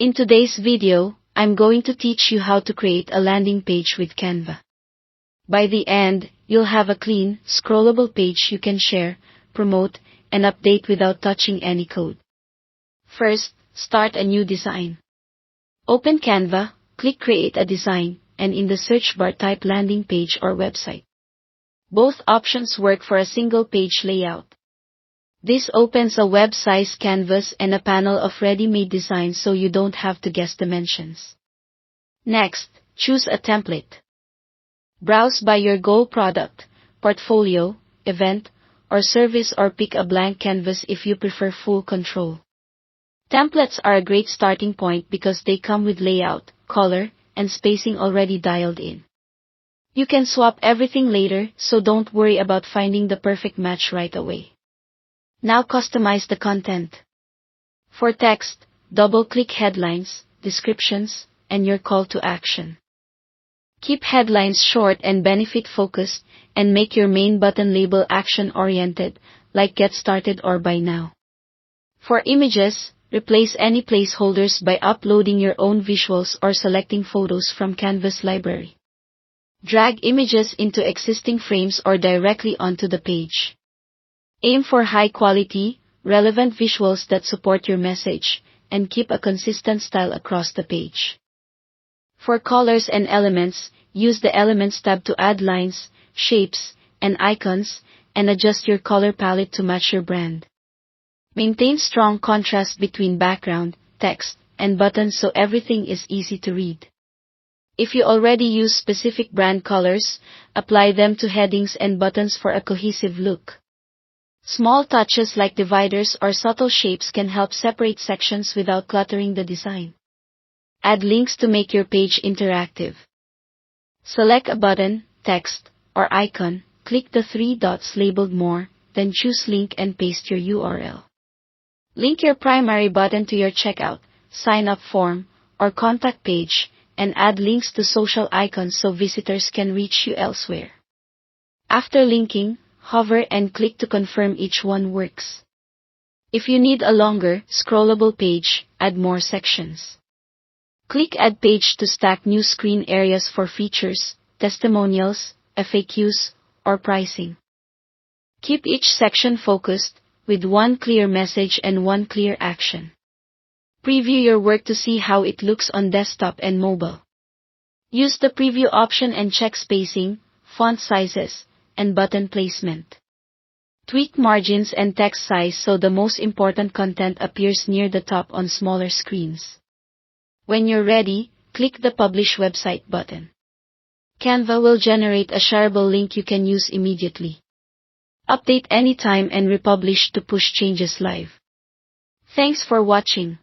In today's video, I'm going to teach you how to create a landing page with Canva. By the end, you'll have a clean, scrollable page you can share, promote, and update without touching any code. First, start a new design. Open Canva, click Create a Design, and in the search bar type landing page or website. Both options work for a single page layout. This opens a web-size canvas and a panel of ready-made designs so you don't have to guess dimensions. Next, choose a template. Browse by your goal product, portfolio, event, or service, or pick a blank canvas if you prefer full control. Templates are a great starting point because they come with layout, color, and spacing already dialed in. You can swap everything later, so don't worry about finding the perfect match right away. Now customize the content. For text, double-click headlines, descriptions, and your call to action. Keep headlines short and benefit-focused, and make your main button label action-oriented, like Get Started or Buy Now. For images, replace any placeholders by uploading your own visuals or selecting photos from Canva's library. Drag images into existing frames or directly onto the page. Aim for high-quality, relevant visuals that support your message, and keep a consistent style across the page. For colors and elements, use the Elements tab to add lines, shapes, and icons, and adjust your color palette to match your brand. Maintain strong contrast between background, text, and buttons so everything is easy to read. If you already use specific brand colors, apply them to headings and buttons for a cohesive look. Small touches like dividers or subtle shapes can help separate sections without cluttering the design. Add links to make your page interactive. Select a button, text, or icon, click the three dots labeled More, then choose Link and paste your URL. Link your primary button to your checkout, sign-up form, or contact page, and add links to social icons so visitors can reach you elsewhere. After linking, hover and click to confirm each one works. If you need a longer, scrollable page, add more sections. Click Add Page to stack new screen areas for features, testimonials, FAQs, or pricing. Keep each section focused, with one clear message and one clear action. Preview your work to see how it looks on desktop and mobile. Use the preview option and check spacing, font sizes, and button placement. Tweak margins and text size so the most important content appears near the top on smaller screens. When you're ready, click the Publish Website button. Canva will generate a shareable link you can use immediately. Update anytime and republish to push changes live. Thanks for watching.